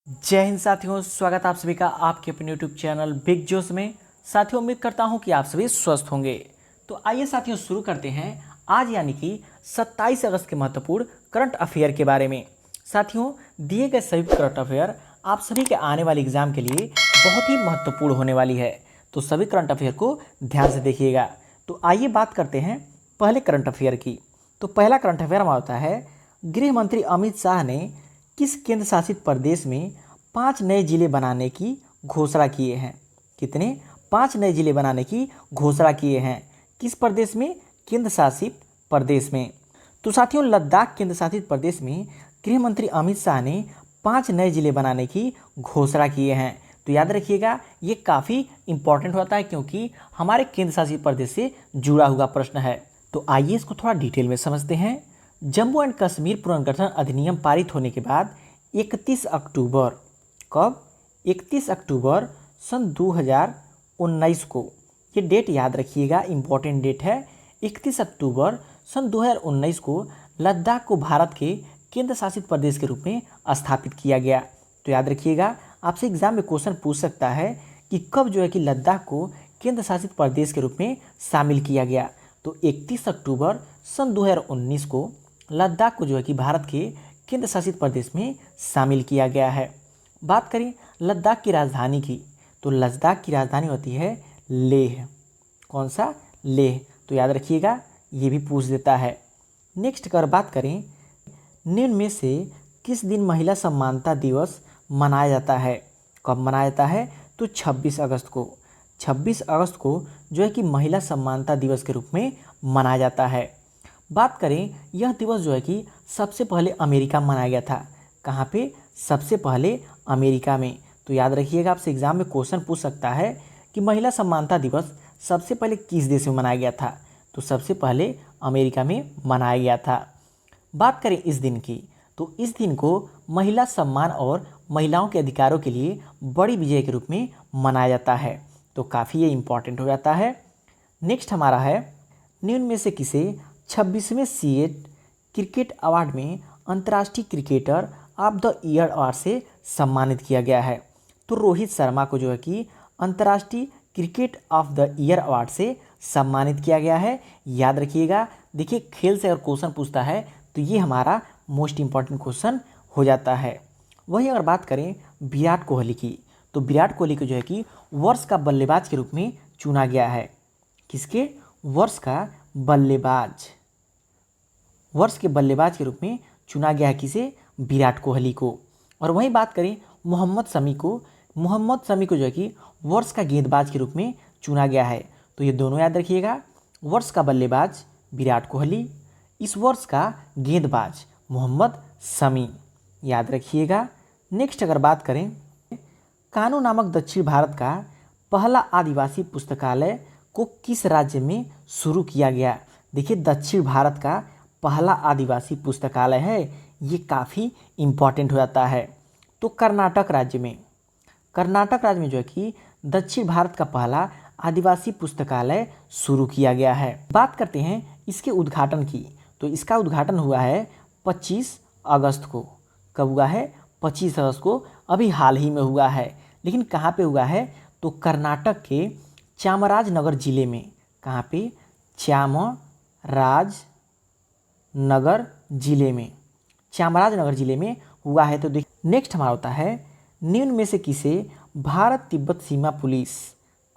जय हिंद साथियों, स्वागत आप सभी का आपके अपने यूट्यूब चैनल बिग जोश में। साथियों, उम्मीद करता हूं कि आप सभी स्वस्थ होंगे। तो आइए साथियों शुरू करते हैं आज यानी कि 27 अगस्त के महत्वपूर्ण करंट अफेयर के बारे में। साथियों, दिए गए सभी करंट अफेयर आप सभी के आने वाले एग्जाम के लिए बहुत ही महत्वपूर्ण होने वाली है, तो सभी करंट अफेयर को ध्यान से देखिएगा। तो आइए बात करते हैं पहले करंट अफेयर की। तो पहला करंट अफेयर हमारा होता है, गृह मंत्री अमित शाह ने किस केंद्र शासित प्रदेश में 5 नए जिले बनाने की घोषणा किए हैं? कितने? 5 नए जिले बनाने की घोषणा किए हैं। किस प्रदेश में? केंद्र शासित प्रदेश में। तो साथियों, लद्दाख केंद्र शासित प्रदेश में गृह मंत्री अमित शाह ने 5 नए जिले बनाने की घोषणा किए हैं। तो याद रखिएगा, ये काफ़ी इंपॉर्टेंट होता है क्योंकि हमारे केंद्र शासित प्रदेश से जुड़ा हुआ प्रश्न है। तो आइए इसको थोड़ा डिटेल में समझते हैं। जम्मू एंड कश्मीर पुनर्गठन अधिनियम पारित होने के बाद 31 अक्टूबर, कब? 31 अक्टूबर सन 2019 को, ये डेट याद रखिएगा, इम्पॉर्टेंट डेट है। 31 अक्टूबर सन 2019 को लद्दाख को भारत के केंद्र शासित प्रदेश के रूप में स्थापित किया गया। तो याद रखिएगा, आपसे एग्जाम में क्वेश्चन पूछ सकता है कि कब जो है कि लद्दाख को केंद्र शासित प्रदेश के रूप में शामिल किया गया। तो 31 अक्टूबर सन 2019 को लद्दाख को जो है कि भारत के केंद्र शासित प्रदेश में शामिल किया गया है। बात करें लद्दाख की राजधानी की, तो लद्दाख की राजधानी होती है लेह। कौन सा? लेह। तो याद रखिएगा, ये भी पूछ देता है। नेक्स्ट अगर बात करें, निम्न में से किस दिन महिला समानता दिवस मनाया जाता है? कब मनाया जाता है? तो 26 अगस्त को। 26 अगस्त को जो है कि महिला समानता दिवस के रूप में मनाया जाता है। बात करें, यह दिवस जो है कि सबसे पहले अमेरिका में मनाया गया था। कहाँ पे? सबसे पहले अमेरिका में। तो याद रखिएगा, आपसे एग्जाम में क्वेश्चन पूछ सकता है कि महिला समानता दिवस सबसे पहले किस देश में मनाया गया था? तो सबसे पहले अमेरिका में मनाया गया था। बात करें इस दिन की, तो इस दिन को महिला सम्मान और महिलाओं के अधिकारों के लिए बड़ी विजय के रूप में मनाया जाता है। तो काफ़ी ये इम्पॉर्टेंट हो जाता है। नेक्स्ट हमारा है, निम्न में से किसे 26वें सीएट क्रिकेट अवार्ड में अंतर्राष्ट्रीय cricketer of the year award से सम्मानित किया गया है? तो रोहित शर्मा को जो है कि अंतर्राष्ट्रीय cricket of the year award से सम्मानित किया गया है। याद रखिएगा, देखिए खेल से अगर क्वेश्चन पूछता है तो ये हमारा मोस्ट इंपॉर्टेंट क्वेश्चन हो जाता है। वहीं अगर बात करें विराट कोहली की, तो विराट कोहली को जो है कि वर्ष का बल्लेबाज के रूप में चुना गया है। किसके? वर्ष का बल्लेबाज। वर्ष के बल्लेबाज के रूप में चुना गया है किसे? विराट कोहली को। और वहीं बात करें मोहम्मद शमी को, मोहम्मद शमी को जो है कि वर्ष का गेंदबाज के रूप में चुना गया है। तो ये दोनों याद रखिएगा, वर्ष का बल्लेबाज विराट कोहली, इस वर्ष का गेंदबाज मोहम्मद शमी, याद रखिएगा। नेक्स्ट अगर बात करें, कान्हो नामक दक्षिण भारत का पहला आदिवासी पुस्तकालय को किस राज्य में शुरू किया गया? देखिए, दक्षिण भारत का पहला आदिवासी पुस्तकालय है, ये काफ़ी इम्पॉर्टेंट हो जाता है। तो कर्नाटक राज्य में, कर्नाटक राज्य में जो है कि दक्षिण भारत का पहला आदिवासी पुस्तकालय शुरू किया गया है। बात करते हैं इसके उद्घाटन की, तो इसका उद्घाटन हुआ है 25 अगस्त को। कब हुआ है? 25 अगस्त को, अभी हाल ही में हुआ है। लेकिन कहाँ पे हुआ है? तो कर्नाटक के चामराजनगर जिले में। कहाँ पे? चामराजनगर जिले में, चामराजनगर जिले में हुआ है। तो देखिए नेक्स्ट हमारा होता है, निम्न में से किसे भारत तिब्बत सीमा पुलिस,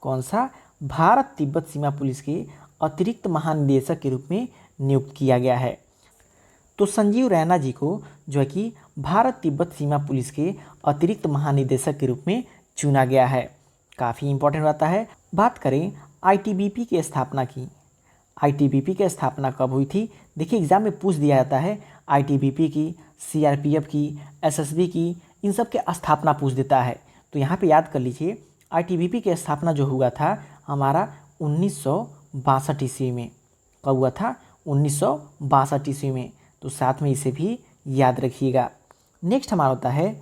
कौन सा? भारत तिब्बत सीमा पुलिस के अतिरिक्त महानिदेशक के रूप में नियुक्त किया गया है? तो संजीव रैना जी को जो है कि भारत तिब्बत सीमा पुलिस के अतिरिक्त महानिदेशक के रूप में चुना गया है। काफ़ी इंपॉर्टेंट रहता है। बात करें आईटीबीपी की स्थापना की, आईटीबीपी की स्थापना कब हुई थी? देखिए एग्जाम में पूछ दिया जाता है, आईटीबीपी की, सीआरपीएफ की, एसएसबी की, इन सब के स्थापना पूछ देता है। तो यहाँ पे याद कर लीजिए, आईटीबीपी की स्थापना जो हुआ था हमारा 1962 ईस्वी में। कब हुआ था? 1962 ईस्वी में। तो साथ में इसे भी याद रखिएगा। नेक्स्ट हमारा होता है,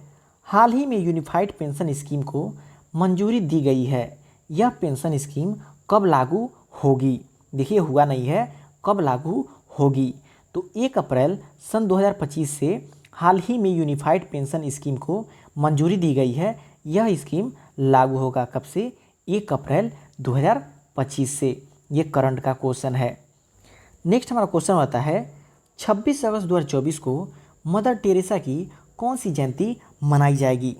हाल ही में यूनिफाइड पेंशन स्कीम को मंजूरी दी गई है, यह पेंशन स्कीम कब लागू होगी? देखिए हुआ नहीं है, कब लागू होगी? तो 1 अप्रैल सन 2025 से हाल ही में यूनिफाइड पेंशन स्कीम को मंजूरी दी गई है, यह स्कीम लागू होगा कब से? 1 अप्रैल 2025 से। ये करंट का क्वेश्चन है। नेक्स्ट हमारा क्वेश्चन आता है 26 अगस्त 2024 को मदर टेरेसा की कौन सी जयंती मनाई जाएगी?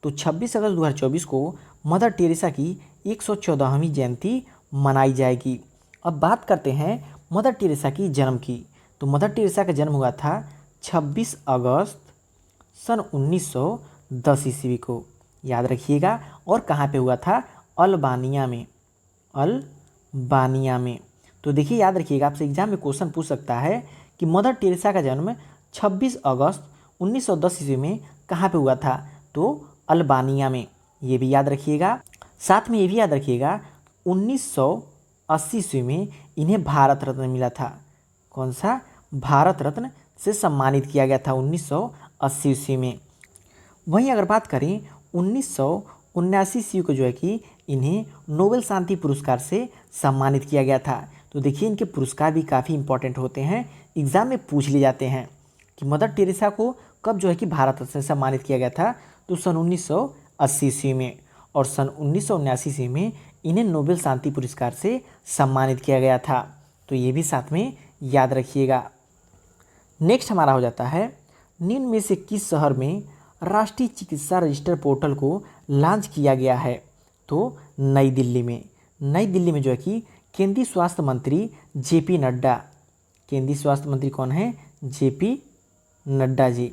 तो 26 अगस्त 2024 को मदर टेरेसा की 114वीं जयंती मनाई जाएगी। अब बात करते हैं मदर टेरेसा की जन्म की। तो मदर टेरेसा का जन्म हुआ था 26 अगस्त सन 1910 ईस्वी को, याद रखिएगा। और कहाँ पे हुआ था? अल्बानिया में। अल्बानिया में। तो देखिए याद रखिएगा, आपसे एग्जाम में क्वेश्चन पूछ सकता है कि मदर टेरेसा का जन्म 26 अगस्त 1910 ईस्वी में कहाँ पे हुआ था? तो अल्बानिया में। ये भी याद रखिएगा। साथ में ये भी याद रखिएगा 1980 ईस्वी में इन्हें भारत रत्न मिला था। कौन सा? भारत रत्न से सम्मानित किया गया था 1980 ईस्वी में। वहीं अगर बात करें 1979 ईस्वी को जो है कि इन्हें नोबेल शांति पुरस्कार से सम्मानित किया गया था। तो देखिए इनके पुरस्कार भी काफ़ी इंपॉर्टेंट होते हैं, एग्जाम में पूछ लिए जाते हैं कि मदर टेरेसा को कब जो है कि भारत रत्न से सम्मानित किया गया था? तो सन 1980 ईस्वी में। और सन 1979 ईस्वी में इन्हें नोबेल शांति पुरस्कार से सम्मानित किया गया था। तो ये भी साथ में याद रखिएगा। नेक्स्ट हमारा हो जाता है निम्न में से किस शहर में राष्ट्रीय चिकित्सा रजिस्टर पोर्टल को लॉन्च किया गया है? तो नई दिल्ली में। नई दिल्ली में जो है कि केंद्रीय स्वास्थ्य मंत्री जेपी नड्डा, केंद्रीय स्वास्थ्य मंत्री कौन है? जेपी नड्डा जी।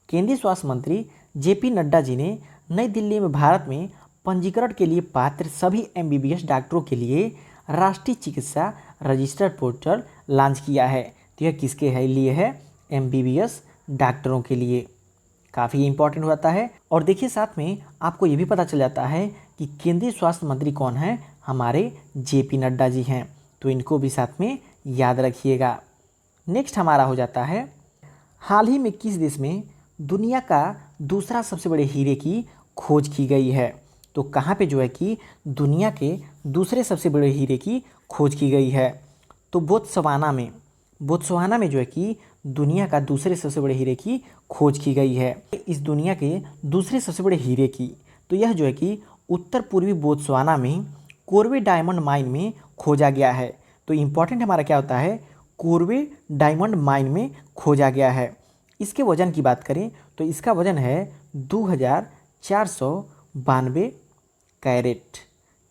केंद्रीय स्वास्थ्य मंत्री जेपी नड्डा जी ने नई दिल्ली में भारत में पंजीकरण के लिए पात्र सभी एमबीबीएस डॉक्टरों के लिए राष्ट्रीय चिकित्सा रजिस्टर पोर्टल लॉन्च किया है। तो यह किसके लिए है? एमबीबीएस डॉक्टरों के लिए। काफ़ी इंपॉर्टेंट होता है। और देखिए साथ में आपको ये भी पता चल जाता है कि केंद्रीय स्वास्थ्य मंत्री कौन है? हमारे जेपी नड्डा जी हैं। तो इनको भी साथ में याद रखिएगा। नेक्स्ट हमारा हो जाता है हाल ही में किस देश में दुनिया का दूसरा सबसे बड़े हीरे की खोज की गई है? तो कहाँ पे जो है कि दुनिया के दूसरे सबसे बड़े हीरे की खोज की गई है? तो बोत्सवाना में। बोत्सवाना में जो है कि दुनिया का दूसरे सबसे बड़े हीरे की खोज की गई है। इस दुनिया के दूसरे सबसे बड़े हीरे की, तो यह जो है कि उत्तर पूर्वी बोत्सवाना में कोरवे डायमंड माइन में खोजा गया है। तो इम्पॉर्टेंट हमारा क्या होता है? कोरवे डायमंड माइन में खोजा गया है। इसके वजन की बात करें तो इसका वजन है 2492 कैरेट।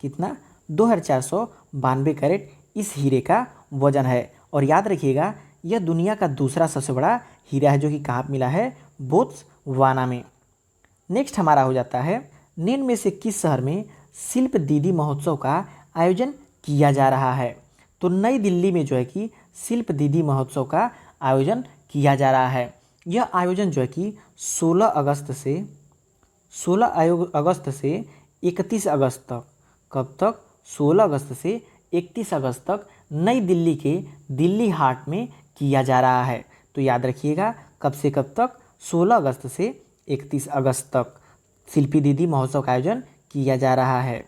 कितना? 2492 कैरेट इस हीरे का वजन है। और याद रखिएगा यह दुनिया का दूसरा सबसे बड़ा हीरा है, जो कि कहाँ मिला है? बोत्सवाना में। नेक्स्ट हमारा हो जाता है निम्न में से किस शहर में शिल्प दीदी महोत्सव का आयोजन किया जा रहा है? तो नई दिल्ली में जो है कि शिल्प दीदी महोत्सव का आयोजन किया जा रहा है। यह आयोजन जो है कि 16 अगस्त से 31 अगस्त तक, कब तक? 16 अगस्त से 31 अगस्त तक नई दिल्ली के दिल्ली हाट में किया जा रहा है। तो याद रखिएगा कब से कब तक? 16 अगस्त से 31 अगस्त तक शिल्पी दीदी महोत्सव का आयोजन किया जा रहा है।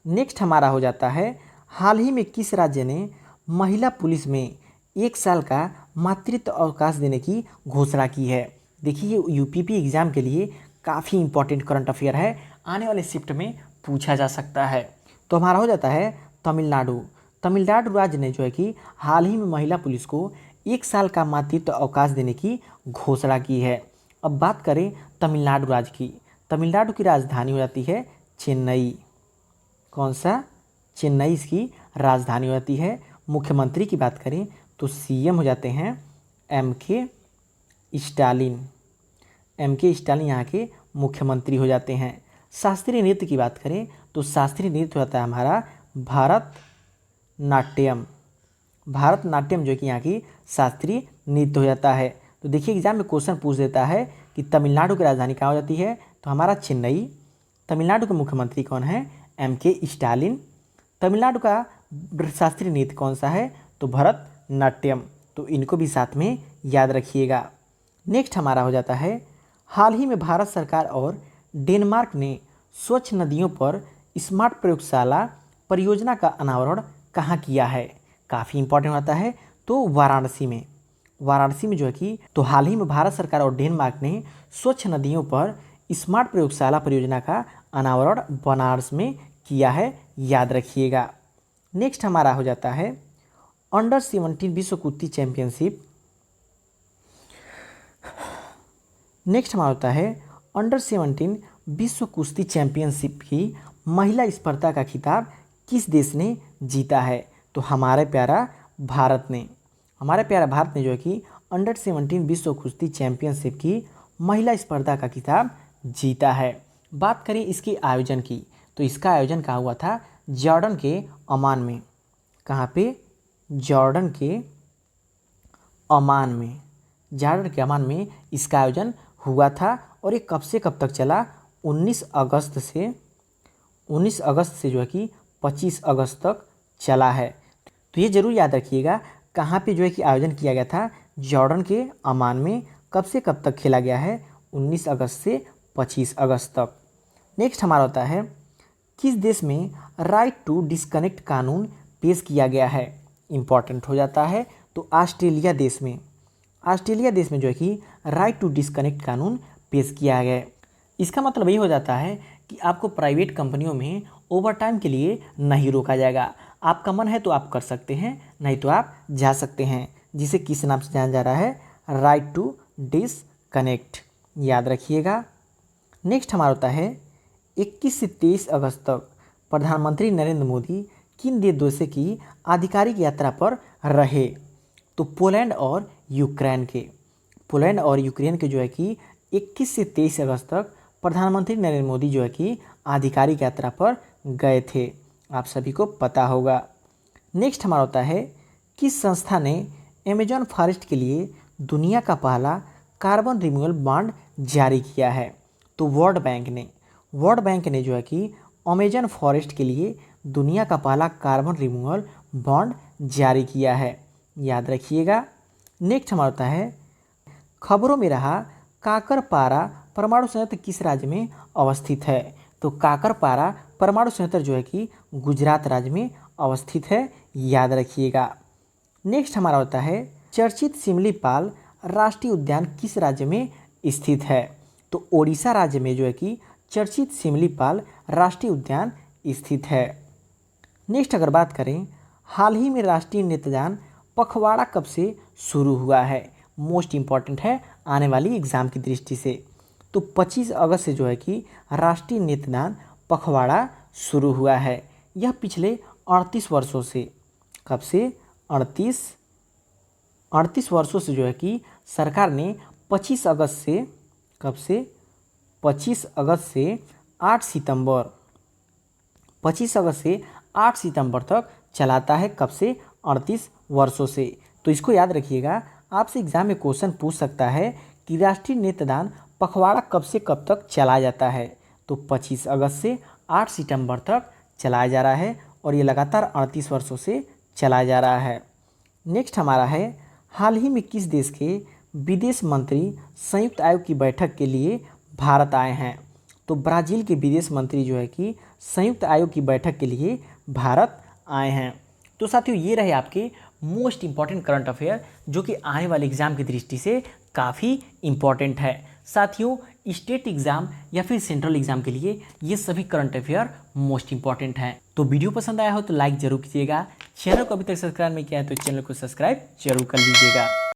नेक्स्ट हमारा हो जाता है हाल ही में किस राज्य ने महिला पुलिस में 1 साल का मातृत्व अवकाश देने की घोषणा की है? देखिए ये यूपीपी एग्जाम के लिए काफ़ी इंपॉर्टेंट करंट अफेयर है, आने वाले शिफ्ट में पूछा जा सकता है। तो हमारा हो जाता है तमिलनाडु। तमिलनाडु राज्य ने जो है कि हाल ही में महिला पुलिस को 1 साल का मातृत्व अवकाश देने की घोषणा की है। अब बात करें तमिलनाडु राज्य की। तमिलनाडु की राजधानी हो जाती है चेन्नई। कौन सा? चेन्नई इसकी राजधानी हो जाती है। मुख्यमंत्री की बात करें तो सीएम हो जाते हैं एमके स्टालिन। एमके स्टालिन यहाँ के मुख्यमंत्री हो जाते हैं। शास्त्रीय नृत्य की बात करें तो शास्त्रीय नृत्य होता है हमारा भारतनाट्यम। भारतनाट्यम जो कि यहाँ की शास्त्रीय नृत्य हो जाता है। तो देखिए एग्जाम में क्वेश्चन पूछ देता है कि तमिलनाडु की राजधानी कहाँ हो जाती है? तो हमारा चेन्नई। तमिलनाडु के मुख्यमंत्री कौन है? MK Stalin. तमिलनाडु का शास्त्रीय नृत्य कौन सा है? तो भरतनाट्यम। तो इनको भी साथ में याद रखिएगा। नेक्स्ट हमारा हो जाता है हाल ही में भारत सरकार और डेनमार्क ने स्वच्छ नदियों पर स्मार्ट प्रयोगशाला परियोजना का अनावरण कहाँ किया है? काफ़ी इंपॉर्टेंट होता है। तो वाराणसी में। वाराणसी में जो है कि तो हाल ही में भारत सरकार और डेनमार्क ने स्वच्छ नदियों पर स्मार्ट प्रयोगशाला परियोजना का अनावरण बनारस में किया है, याद रखिएगा। नेक्स्ट हमारा हो जाता है अंडर 17 विश्व कुश्ती चैंपियनशिप। नेक्स्ट हमारा होता है अंडर 17 विश्व कुश्ती चैंपियनशिप की महिला स्पर्धा का खिताब किस देश ने जीता है? तो हमारे प्यारा भारत ने जो है कि अंडर 17 विश्व कुश्ती चैंपियनशिप की महिला स्पर्धा का खिताब जीता है। बात करें इसके आयोजन की, तो इसका आयोजन कहाँ हुआ था? जॉर्डन के अमान में। कहाँ पे? जॉर्डन के अमान में इसका आयोजन हुआ था। और ये कब से कब तक चला? 19 अगस्त से जो है कि 25 अगस्त तक चला है। तो ये जरूर याद रखिएगा कहाँ पे जो है कि आयोजन किया गया था? जॉर्डन के अमान में। कब से कब तक खेला गया है? 19 अगस्त से 25 अगस्त तक। नेक्स्ट हमारा होता है किस देश में राइट टू डिस्कनेक्ट कानून पेश किया गया है? इम्पॉर्टेंट हो जाता है। तो ऑस्ट्रेलिया देश में जो है कि राइट टू डिस्कनेक्ट कानून पेश किया गया है। इसका मतलब ये हो जाता है कि आपको प्राइवेट कंपनियों में ओवरटाइम के लिए नहीं रोका जाएगा। आपका मन है तो आप कर सकते हैं, नहीं तो आप जा सकते हैं, जिसे किस नाम से जाना जा रहा है? राइट टू डिस्कनेक्ट, याद रखिएगा। नेक्स्ट हमारा होता है 21 से 23 अगस्त तक प्रधानमंत्री नरेंद्र मोदी किन देशों की आधिकारिक यात्रा पर रहे? तो पोलैंड और यूक्रेन के जो है कि 21 से 23 अगस्त तक प्रधानमंत्री नरेंद्र मोदी जो है कि आधिकारिक यात्रा पर गए थे, आप सभी को पता होगा। नेक्स्ट हमारा होता है किस संस्था ने अमेजॉन फॉरेस्ट के लिए दुनिया का पहला कार्बन रिमूवल बॉन्ड जारी किया है? तो वर्ल्ड बैंक ने जो है कि अमेजॉन फॉरेस्ट के लिए दुनिया का पहला कार्बन रिमूवल बॉन्ड जारी किया है, याद रखिएगा। नेक्स्ट हमारा होता है खबरों में रहा काकरपारा परमाणु संयंत्र किस राज्य में अवस्थित है? तो काकरपारा परमाणु संयंत्र जो है कि गुजरात राज्य में अवस्थित है, याद रखिएगा। नेक्स्ट हमारा होता है चर्चित सिमलीपाल राष्ट्रीय उद्यान किस राज्य में स्थित है? तो ओडिशा राज्य में जो है कि चर्चित सिमलीपाल राष्ट्रीय उद्यान स्थित है। नेक्स्ट अगर बात करें हाल ही में राष्ट्रीय नेत्रदान पखवाड़ा कब से शुरू हुआ है? मोस्ट इम्पॉर्टेंट है आने वाली एग्जाम की दृष्टि से। तो 25 अगस्त से जो है कि राष्ट्रीय नेत्रदान पखवाड़ा शुरू हुआ है। यह पिछले 38 वर्षों से, कब से? 38 वर्षों से जो है कि सरकार ने 25 अगस्त से, कब से? 25 अगस्त से 8 सितंबर 25 अगस्त से 8 सितंबर तक चलाता है। कब से? 38 वर्षों से। तो इसको याद रखिएगा, आपसे एग्जाम में क्वेश्चन पूछ सकता है कि राष्ट्रीय नेत्रदान पखवाड़ा कब से कब तक चलाया जाता है? तो 25 अगस्त से 8 सितंबर तक चलाया जा रहा है और ये लगातार 38 वर्षों से चलाया जा रहा है। नेक्स्ट हमारा है हाल ही में किस देश के विदेश मंत्री संयुक्त आयोग की बैठक के लिए भारत आए हैं? तो ब्राज़ील के विदेश मंत्री जो है कि संयुक्त आयोग की बैठक के लिए भारत आए हैं। तो साथियों ये रहे आपके मोस्ट इम्पॉर्टेंट करंट अफेयर जो कि आने वाले एग्जाम की दृष्टि से काफ़ी इम्पॉर्टेंट है। साथियों स्टेट एग्जाम या फिर सेंट्रल एग्जाम के लिए ये सभी करंट अफेयर मोस्ट इम्पॉर्टेंट हैं। तो वीडियो पसंद आया हो तो लाइक जरूर कीजिएगा, चैनल को अभी तक सब्सक्राइब नहीं किया है तो चैनल को सब्सक्राइब जरूर कर लीजिएगा।